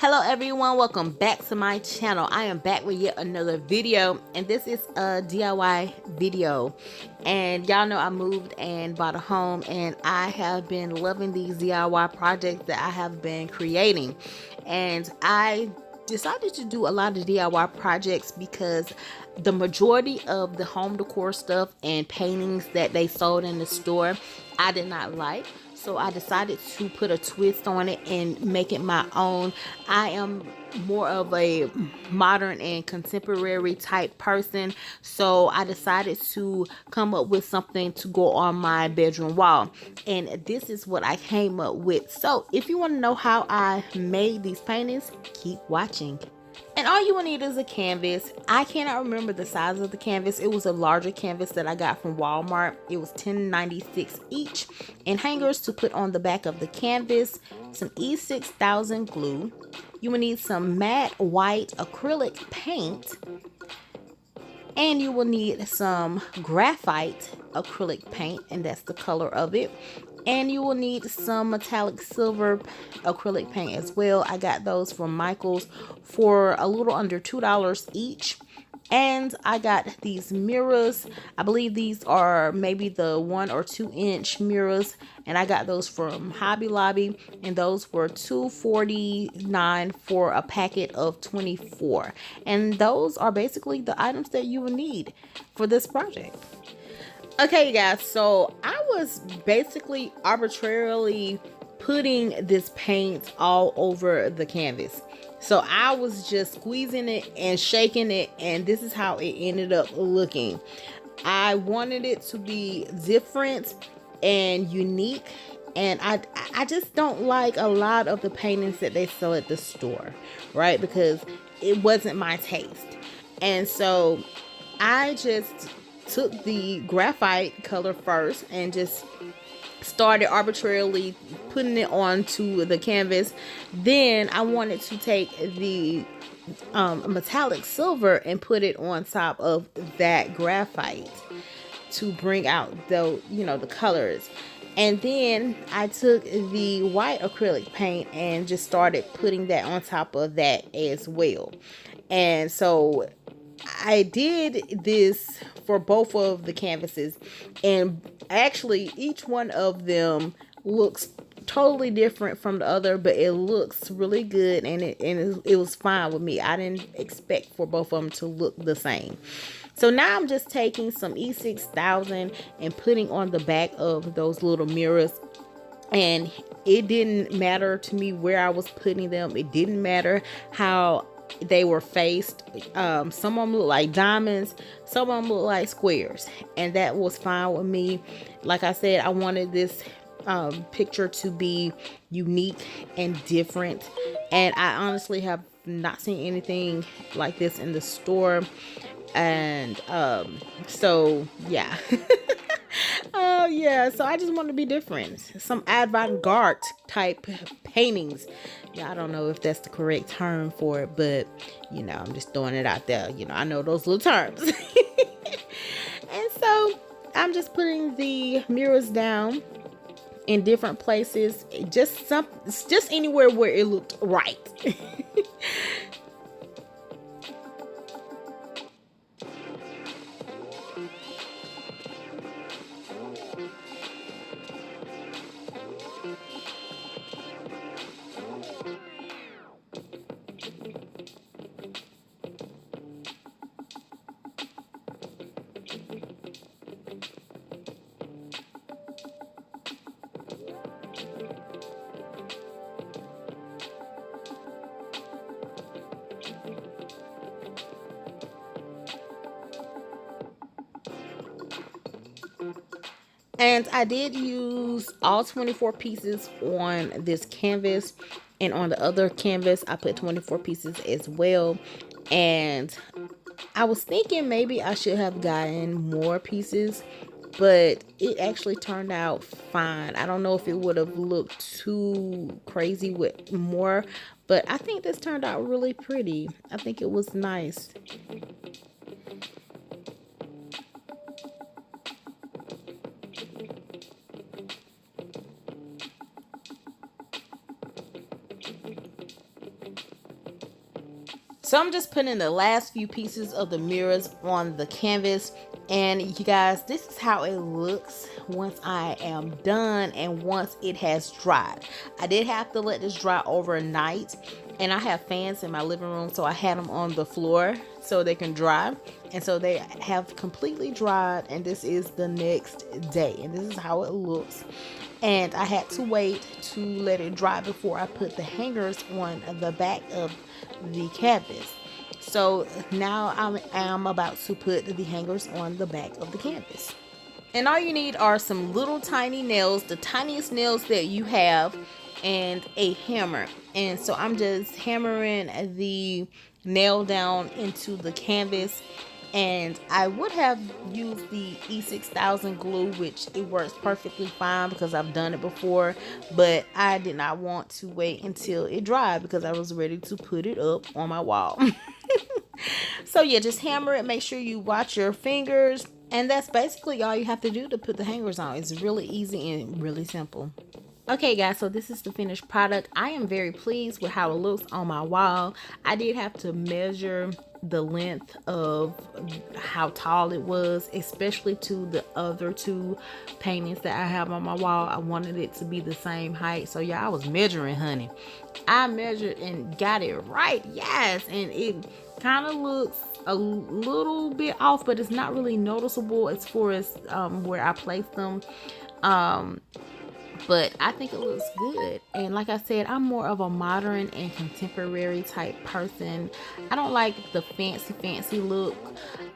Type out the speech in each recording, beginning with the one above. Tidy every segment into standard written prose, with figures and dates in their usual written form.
Hello everyone, welcome back to my channel. I am back with yet another video, and this is a DIY video. And y'all know I moved and bought a home, and I have been loving these DIY projects that I have been creating. And I decided to do a lot of DIY projects because the majority of the home decor stuff and paintings that they sold in the store I did not like. So I decided to put a twist on it and make it my own. I am more of a modern and contemporary type person, so I decided to come up with something to go on my bedroom wall, and this is what I came up with. So if you want to know how I made these paintings, keep watching. And all you will need is a canvas. I cannot remember the size of the canvas. It was a larger canvas that I got from Walmart. It was $10.96 each. And hangers to put on the back of the canvas. Some E6000 glue. You will need some matte white acrylic paint. And you will need some graphite acrylic paint, and that's the color of it. And you will need some metallic silver acrylic paint as well. I got those from Michaels for a little under $2 each. And I got these mirrors. I believe these are maybe the 1 or 2 inch mirrors, and I got those from Hobby Lobby, and those were $2.49 for a packet of 24. And those are basically the items that you will need for this project. Okay, you guys, so I was basically arbitrarily putting this paint all over the canvas. So I was just squeezing it and shaking it, and this is how it ended up looking. I wanted it to be different and unique, and I just don't like a lot of the paintings that they sell at the store, right? Because it wasn't my taste. And so I just took the graphite color first and just started arbitrarily putting it onto the canvas. Then I wanted to take the metallic silver and put it on top of that graphite to bring out the colors. And then I took the white acrylic paint and just started putting that on top of that as well. And so I did this for both of the canvases, and actually each one of them looks totally different from the other, but it looks really good, and it was fine with me. I didn't expect for both of them to look the same. So now I'm just taking some E6000 and putting on the back of those little mirrors. And it didn't matter to me where I was putting them. It didn't matter how they were faced. Some of them look like diamonds, some of them look like squares, and that was fine with me. Like I said, I wanted this picture to be unique and different, and I honestly have not seen anything like this in the store. And so yeah. Oh yeah, so I just want to be different. Some avant-garde type paintings. Yeah, I don't know if that's the correct term for it, but I'm just throwing it out there. I know those little terms. And so I'm just putting the mirrors down in different places, just anywhere where it looked right. And I did use all 24 pieces on this canvas, and on the other canvas I put 24 pieces as well. And I was thinking maybe I should have gotten more pieces, but it actually turned out fine. I don't know if it would have looked too crazy with more, but I think this turned out really pretty. I think it was nice. So I'm just putting the last few pieces of the mirrors on the canvas, and you guys, this is how it looks once I am done and once it has dried. I did have to let this dry overnight, and I have fans in my living room, so I had them on the floor so they can dry, and so they have completely dried, and this is the next day, and this is how it looks. And I had to wait to let it dry before I put the hangers on the back of the canvas. So now I am about to put the hangers on the back of the canvas. And all you need are some little tiny nails, the tiniest nails that you have, and a hammer. And so I'm just hammering the nail down into the canvas. And I would have used the E6000 glue, which it works perfectly fine because I've done it before, but I did not want to wait until it dried because I was ready to put it up on my wall. So yeah, just hammer it. Make sure you watch your fingers, and that's basically all you have to do to put the hangers on. It's really easy and really simple. Okay guys, so this is the finished product. I am very pleased with how it looks on my wall. I did have to measure the length of how tall it was, especially to the other two paintings that I have on my wall. I wanted it to be the same height. So yeah, I was measuring, honey. I measured and got it right. Yes, and it kind of looks a little bit off, but it's not really noticeable as far as where I placed them. But I think it looks good. And like I said, I'm more of a modern and contemporary type person. I don't like the fancy look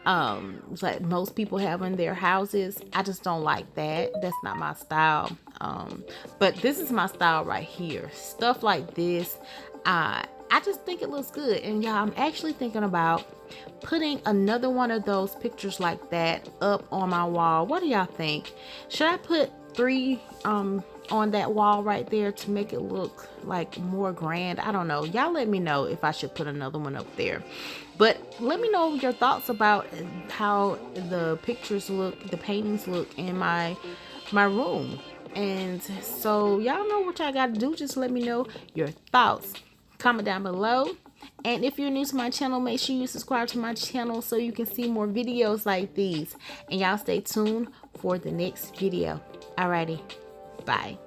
like most people have in their houses. I just don't like that. That's not my style. But this is my style right here. Stuff like this, I just think it looks good. And y'all, I'm actually thinking about putting another one of those pictures like that up on my wall. What do y'all think? Should I put 3 on that wall right there to make it look like more grand? I don't know. Y'all let me know if I should put another one up there. But let me know your thoughts about how the pictures look, the paintings look in my room. And so y'all know what y'all got to do. Just let me know your thoughts. Comment down below. And if you're new to my channel, make sure you subscribe to my channel so you can see more videos like these. And y'all stay tuned for the next video. Alrighty, bye.